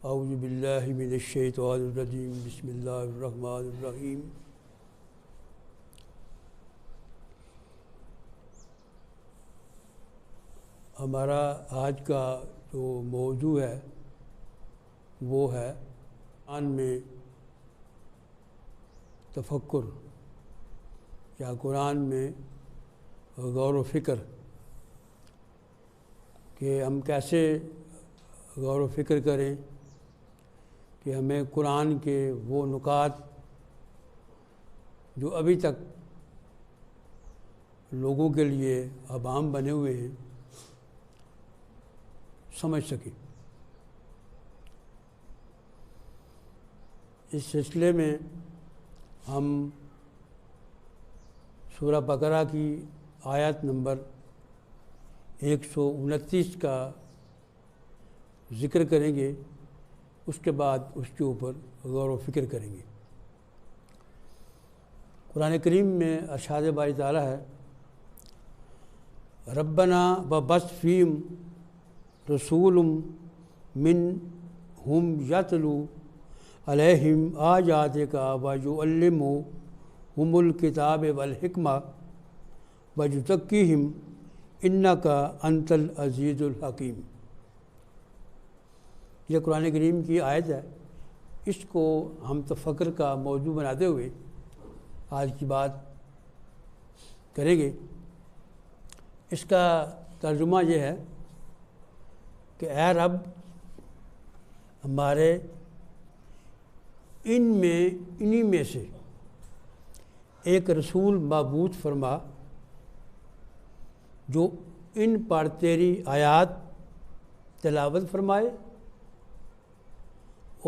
اعوذ باللہ من الشیطان الرجیم بسم اللہ الرحمن الرحیم۔ ہمارا آج کا جو موضوع ہے وہ ہے قرآن میں تفکر یا قرآن میں غور و فکر کہ ہم کیسے غور و فکر کریں کہ ہمیں قرآن کے وہ نکات جو ابھی تک لوگوں کے لیے ابہام بنے ہوئے ہیں سمجھ سکیں۔ اس سلسلے میں ہم سورہ بقرہ کی آیت نمبر 129 کا ذکر کریں گے، اس کے بعد اس کے اوپر غور و فکر کریں گے۔ قرآن کریم میں ارشاد باری تعالیٰ ہے ربنا وبعث فیہم رسول منہم یتلو علیہم آیاتک ویعلمہم الکتاب والحکمہ ویزکیہم انک انت العزیز الحکیم۔ یہ قرآن کریم کی آیت ہے، اس کو ہم تفکر کا موضوع بناتے ہوئے آج کی بات کریں گے۔ اس کا ترجمہ یہ ہے کہ اے رب ہمارے انہی میں سے ایک رسول مبعوث فرما جو ان پر تیری آیات تلاوت فرمائے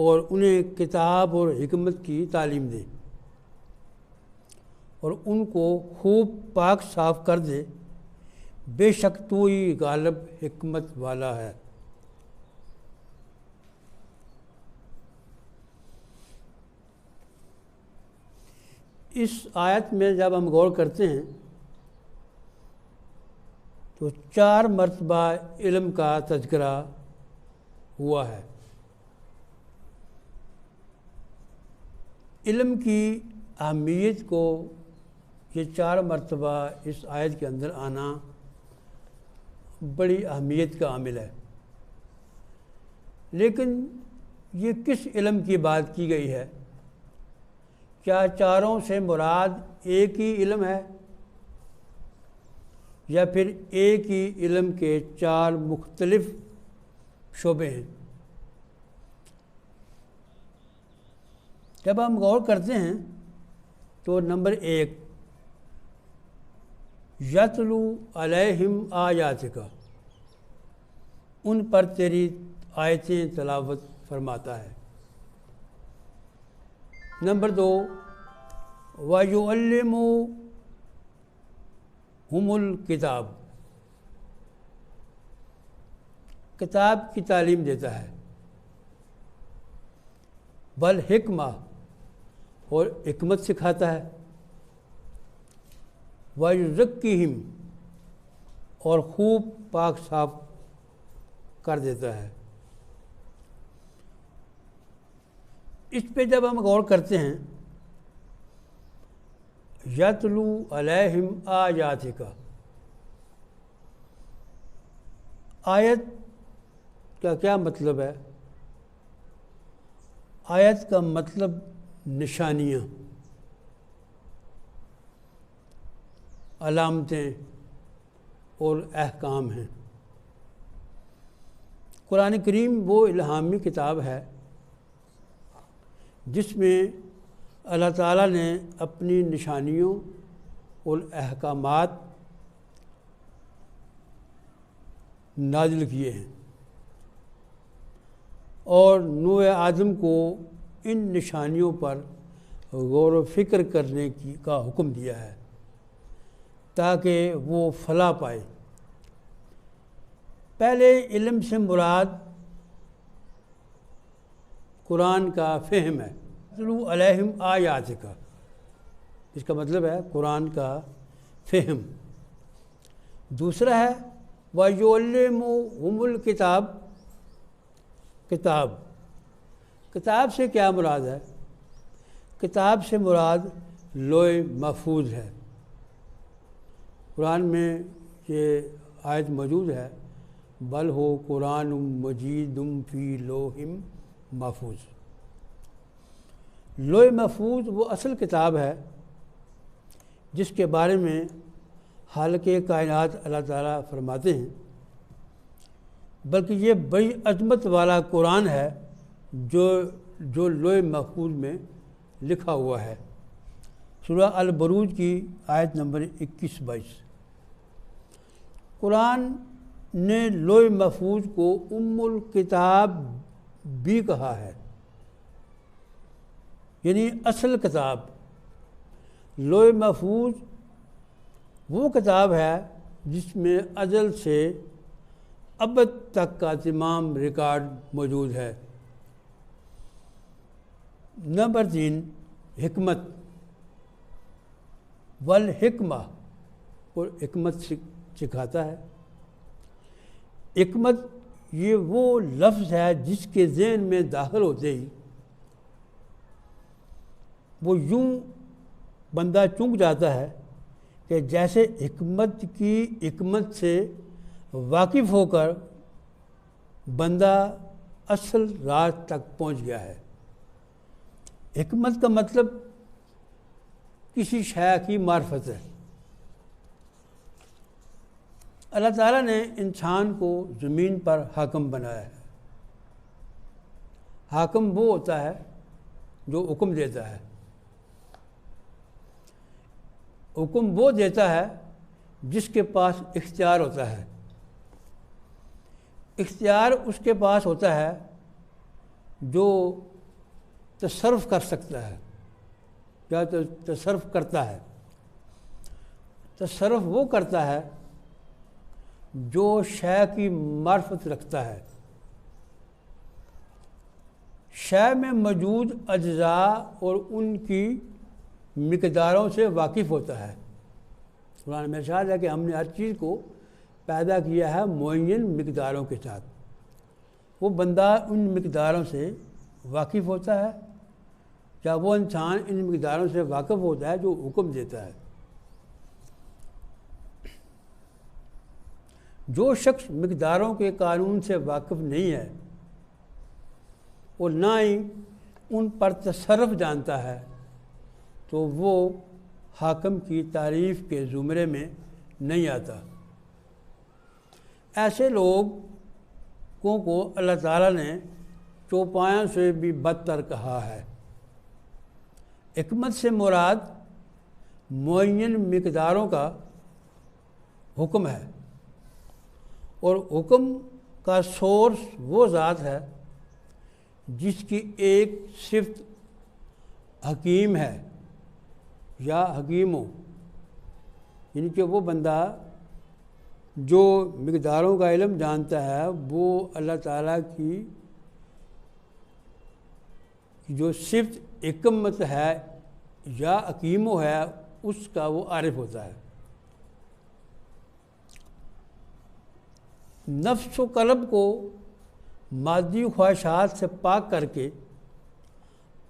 اور انہیں کتاب اور حکمت کی تعلیم دے اور ان کو خوب پاک صاف کر دے، بے شک تو ہی غالب حکمت والا ہے۔ اس آیت میں جب ہم غور کرتے ہیں تو 4 مرتبہ علم کا تذکرہ ہوا ہے۔ علم کی اہمیت کو یہ 4 مرتبہ اس آیت کے اندر آنا بڑی اہمیت کا عامل ہے، لیکن یہ کس علم کی بات کی گئی ہے؟ کیا چاروں سے مراد ایک ہی علم ہے یا پھر ایک ہی علم کے 4 مختلف شعبے ہیں؟ جب ہم غور کرتے ہیں تو نمبر 1 یتلو علیہم آیاتک، ان پر تیری آیتیں تلاوت فرماتا ہے۔ نمبر 2 وَيُعَلِّمُهُمُ الْكِتَابَ، کتاب کی تعلیم دیتا ہے۔ والحکمہ، اور حکمت سکھاتا ہے۔ وَيُزَكِّيهِمْ، اور خوب پاک صاف کر دیتا ہے۔ اس پہ جب ہم غور کرتے ہیں یتلو علیہم آیاتک، آیت کا کیا مطلب ہے؟ آیت کا مطلب نشانیاں، علامتیں اور احکام ہیں۔ قرآن کریم وہ الہامی کتاب ہے جس میں اللہ تعالیٰ نے اپنی نشانیوں اور احکامات نازل کیے ہیں اور نوح آدم کو ان نشانیوں پر غور و فکر کرنے کا حکم دیا ہے تاکہ وہ فلاح پائے۔ پہلے علم سے مراد قرآن کا فہم ہے۔ یتلو علیہم آیاتک، اس کا مطلب ہے قرآن کا فہم۔ دوسرا ہے وَيُعَلِّمُهُمُ الْكِتَابَ، کتاب کتاب سے کیا مراد ہے؟ کتاب سے مراد لوح محفوظ ہے۔ قرآن میں یہ آیت موجود ہے، بل ہو قرآن مجید فی لوح محفوظ۔ لوح محفوظ وہ اصل کتاب ہے جس کے بارے میں خالق کائنات اللہ تعالیٰ فرماتے ہیں، بلکہ یہ بڑی عظمت والا قرآن ہے جو لوح محفوظ میں لکھا ہوا ہے۔ سورہ البروج کی آیت نمبر 21-22۔ قرآن نے لوح محفوظ کو ام الکتاب بھی کہا ہے، یعنی اصل کتاب۔ لوح محفوظ وہ کتاب ہے جس میں ازل سے ابد تک کا تمام ریکارڈ موجود ہے۔ نمبر 3، حکمت والحکمہ، اور حکمت سکھاتا ہے۔ حکمت یہ وہ لفظ ہے جس کے ذہن میں داخل ہوتے ہی وہ یوں بندہ چونک جاتا ہے کہ جیسے حکمت کی حکمت سے واقف ہو کر بندہ اصل راز تک پہنچ گیا ہے۔ حکمت کا مطلب کسی شے کی معرفت ہے۔ اللہ تعالیٰ نے انسان کو زمین پر حاکم بنایا ہے۔ حاکم وہ ہوتا ہے جو حکم دیتا ہے۔ حکم وہ دیتا ہے جس کے پاس اختیار ہوتا ہے۔ اختیار اس کے پاس ہوتا ہے جو تصرف کر سکتا ہے یا تصرف کرتا ہے۔ تصرف وہ کرتا ہے جو شے کی معرفت رکھتا ہے، شے میں موجود اجزاء اور ان کی مقداروں سے واقف ہوتا ہے۔ قرآن میں ارشاد ہے کہ ہم نے ہر چیز کو پیدا کیا ہے معین مقداروں کے ساتھ۔ وہ بندہ ان مقداروں سے واقف ہوتا ہے یا وہ انسان ان مقداروں سے واقف ہوتا ہے جو حکم دیتا ہے۔ جو شخص مقداروں کے قانون سے واقف نہیں ہے اور نہ ہی ان پر تصرف جانتا ہے تو وہ حاکم کی تعریف کے زمرے میں نہیں آتا۔ ایسے لوگوں کو اللہ تعالیٰ نے چوپایوں سے بھی بدتر کہا ہے۔ حکمت سے مراد معین مقداروں کا حکم ہے، اور حکم کا سورس وہ ذات ہے جس کی ایک صفت حکیم ہے یا حکیم ہو، یعنی کہ وہ بندہ جو مقداروں کا علم جانتا ہے وہ اللہ تعالیٰ کی جو صفت حکمت ہے یا حکیم ہے اس کا وہ عارف ہوتا ہے۔ نفس و قلب کو مادی خواہشات سے پاک کر کے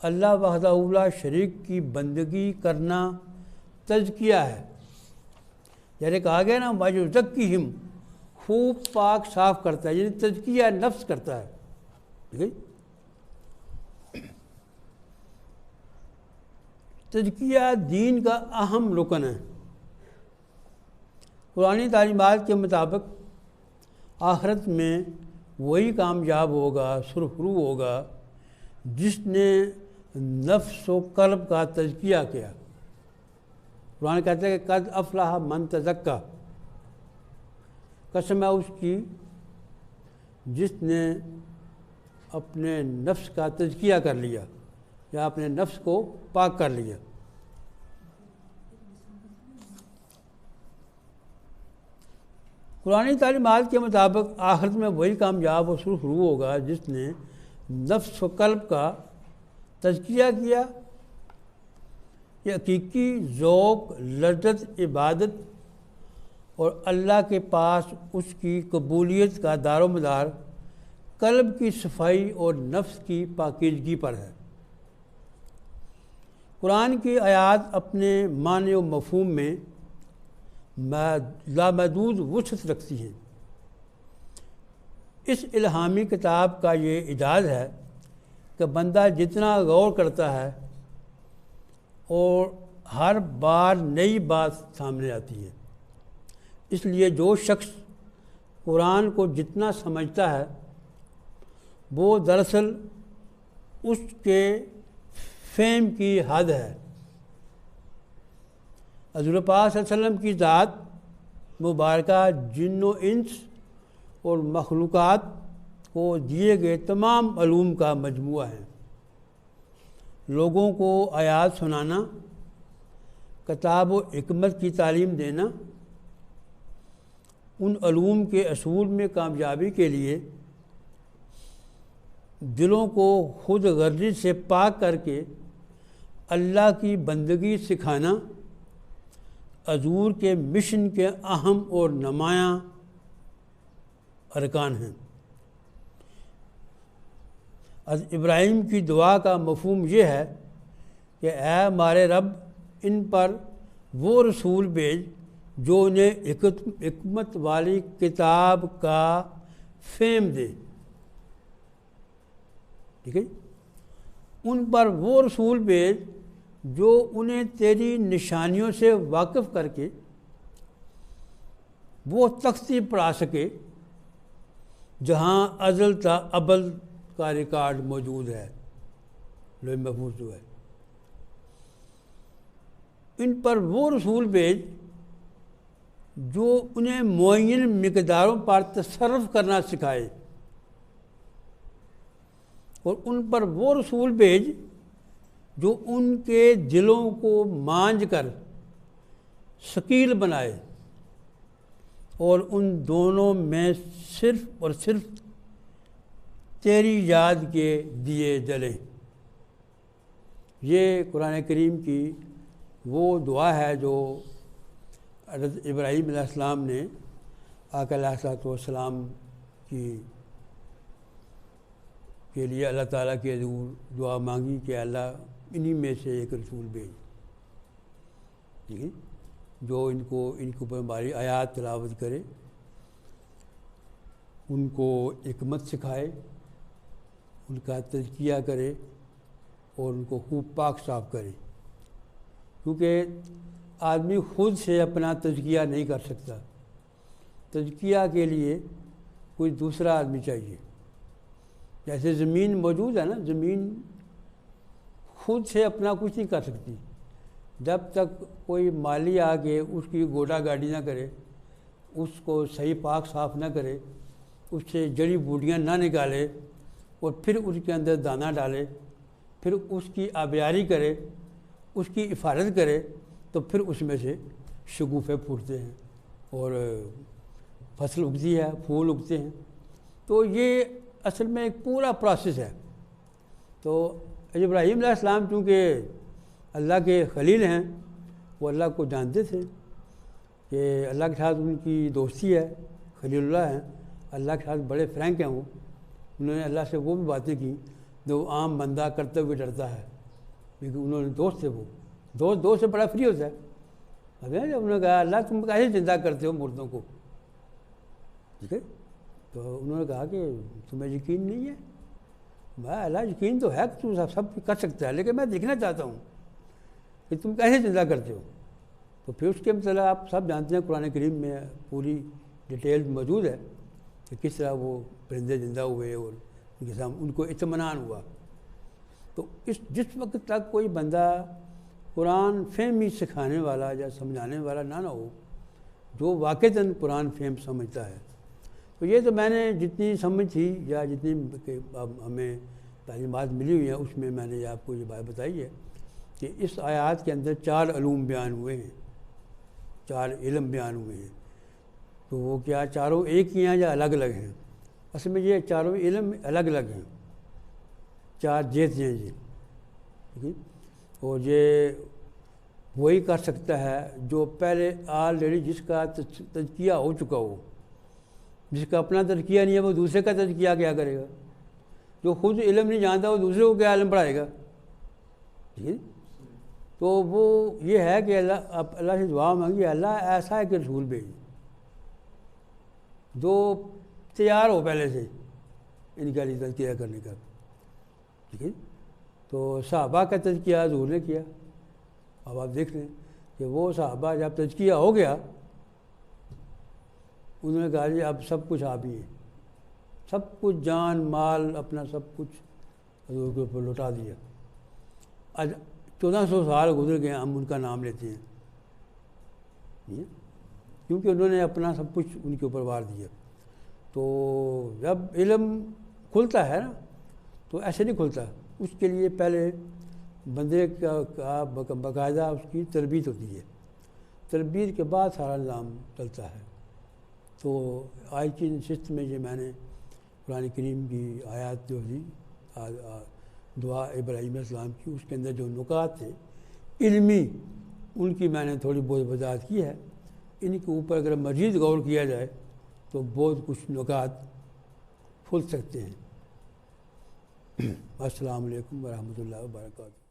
اللہ وحدہ لا شریک کی بندگی کرنا تزکیہ ہے۔ یعنی کہا گیا نا وَيُزَكِّهِمْ، خوب پاک صاف کرتا ہے، یعنی تزکیہ نفس کرتا ہے۔ ٹھیک ہے، تزکیہ دین کا اہم رکن ہے۔ قرآنی تعلیمات کے مطابق آخرت میں وہی کامیاب ہوگا، سرخرو ہوگا جس نے نفس و قلب کا تزکیہ کیا۔ قرآن کہتا ہے کہ قد افلح من تزکا، قسم ہے اس کی جس نے اپنے نفس کا تزکیہ کر لیا یا اپنے نفس کو پاک کر لیا۔ قرآنی تعلیمات کے مطابق آخرت میں وہی کامیاب و سرخرو ہوگا جس نے نفس و قلب کا تزکیہ کیا۔ یہ حقیقی ذوق، لذت، عبادت اور اللہ کے پاس اس کی قبولیت کا دار و مدار قلب کی صفائی اور نفس کی پاکیزگی پر ہے۔ قرآن کی آیات اپنے معنی و مفہوم میں لامحدود وسعت رکھتی ہیں۔ اس الہامی کتاب کا یہ اعجاز ہے کہ بندہ جتنا غور کرتا ہے اور ہر بار نئی بات سامنے آتی ہے۔ اس لیے جو شخص قرآن کو جتنا سمجھتا ہے وہ دراصل اس کے فہم کی حد ہے۔ حضور پاک صلی اللہ علیہ وسلم کی ذات مبارکہ جن و انس اور مخلوقات کو دیے گئے تمام علوم کا مجموعہ ہے۔ لوگوں کو آیات سنانا، کتاب و حکمت کی تعلیم دینا، ان علوم کے اصول میں کامیابی کے لیے دلوں کو خود غرضی سے پاک کر کے اللہ کی بندگی سکھانا حضور کے مشن کے اہم اور نمایاں ارکان ہیں۔ حضرت ابراہیم کی دعا کا مفہوم یہ ہے کہ اے ہمارے رب، ان پر وہ رسول بھیج جو انہیں حکمت والی کتاب کا فہم دے۔ ٹھیک ہے، ان پر وہ رسول بھیج جو انہیں تیری نشانیوں سے واقف کر کے وہ تختی پڑھا سکے جہاں ازل تا ابد کا ریکارڈ موجود ہے، لوح محفوظ جو ہے۔ ان پر وہ رسول بھیج جو انہیں معین مقداروں پر تصرف کرنا سکھائے، اور ان پر وہ رسول بھیج جو ان کے دلوں کو مانج کر ثقیل بنائے اور ان دونوں میں صرف اور صرف تیری یاد کے دیے جلیں۔ یہ قرآن کریم کی وہ دعا ہے جو حضرت ابراہیم علیہ السلام نے آقا علیہ الصلوۃ والسلام کے لیے اللہ تعالیٰ کے حضور دعا مانگی کہ اللہ انہی میں سے ایک رسول بھیج، ٹھیک ہے، جو ان کے اوپر ہماری آیات تلاوت کرے، ان کو حکمت سکھائے، ان کا تزکیہ کرے اور ان کو خوب پاک صاف کرے، کیونکہ آدمی خود سے اپنا تزکیہ نہیں کر سکتا۔ تزکیہ کے لیے کوئی دوسرا آدمی چاہیے۔ جیسے زمین موجود ہے نا، زمین خود سے اپنا کچھ نہیں کر سکتی جب تک کوئی مالی آ کے اس کی گوڈا گاڑی نہ کرے، اس کو صحیح پاک صاف نہ کرے، اس سے جڑی بوٹیاں نہ نکالے اور پھر اس کے اندر دانہ ڈالے، پھر اس کی آبیاری کرے، اس کی حفاظت کرے، تو پھر اس میں سے شگوفے پھوٹتے ہیں اور فصل اگتی ہے، پھول اگتے ہیں۔ تو یہ اصل میں ایک پورا پروسیس ہے۔ تو ابراہیم علیہ السلام چونکہ اللہ کے خلیل ہیں، وہ اللہ کو جانتے تھے کہ اللہ کے ساتھ ان کی دوستی ہے، خلیل اللہ ہیں، اللہ کے ساتھ بڑے فرینک ہیں وہ۔ انہوں نے اللہ سے وہ بھی باتیں کی جو عام بندہ کرتے ہوئے ڈرتا ہے، کیونکہ انہوں نے دوست تھے، وہ دوست سے بڑا فری ہوتا ہے۔ انہوں نے کہا اللہ تم کیسے زندہ کرتے ہو مردوں کو، ٹھیک ہے؟ تو انہوں نے کہا کہ تمہیں یقین نہیں ہے؟ میں اللہ یقین تو ہے کہ تم سب کر سکتا ہے، لیکن میں دیکھنا چاہتا ہوں کہ تم کیسے زندہ کرتے ہو۔ تو پھر اس کے مطلب آپ سب جانتے ہیں، قرآن کریم میں پوری ڈیٹیل موجود ہے کہ کس طرح وہ پرندے زندہ ہوئے اور ان کے سامنے ان کو اطمینان ہوا۔ تو جس وقت تک کوئی بندہ قرآن فہمی سکھانے والا یا سمجھانے والا نہ ہو جو واقعتاً قرآن فہم سمجھتا ہے، تو یہ تو میں نے جتنی سمجھ تھی یا جتنی ہمیں تعلیمات ملی ہوئی ہیں اس میں میں نے آپ کو یہ بات بتائی ہے کہ اس آیات کے اندر 4 علوم بیان ہوئے ہیں، 4 علم بیان ہوئے ہیں۔ تو وہ کیا چاروں ایک ہی ہیں یا الگ الگ ہیں؟ اصل میں یہ چاروں علم الگ الگ ہیں، 4 جیت ہیں یہ، ٹھیک ہے؟ اور یہ وہی کر سکتا ہے جو پہلے آلریڈی جس کا تزکیہ ہو چکا ہو، جس کا اپنا تزکیہ نہیں ہے وہ دوسرے کا تزکیہ کیا کرے گا؟ جو خود علم نہیں جانتا وہ دوسرے کو کیا علم پڑھائے گا؟ ٹھیک ہے. تو وہ یہ ہے کہ اللہ سے دعا مانگی اللہ ایسا ہے کہ رسول بھیج جو تیار ہو پہلے سے ان کا لیے تزکیہ کرنے کا. ٹھیک ہے. تو صحابہ کا تزکیہ حضور نے کیا. اب آپ دیکھ لیں کہ وہ صحابہ جب تزکیہ ہو گیا انہوں نے کہا جی اب سب کچھ آپ ہی ہے، سب کچھ جان مال اپنا سب کچھ حضور کے اوپر لوٹا دیا. آج 1400 سال گزر گئے ہم ان کا نام لیتے ہیں کیونکہ انہوں نے اپنا سب کچھ ان کے اوپر وار دیا. تو جب علم کھلتا ہے نا تو ایسے نہیں کھلتا، اس کے لیے پہلے بندے کا باقاعدہ اس کی تربیت ہوتی ہے، تربیت کے بعد سارا نظام چلتا ہے. تو آج کی نشست میں یہ میں نے قرآن کریم کی آیات جو تھی دعا ابراہیم علیہ السلام کی، اس کے اندر جو نکات تھے علمی ان کی میں نے تھوڑی بہت وضاحت کی ہے. ان کے اوپر اگر مزید غور کیا جائے تو بہت کچھ نکات کھل سکتے ہیں. السلام علیکم ورحمۃ اللہ وبرکاتہ.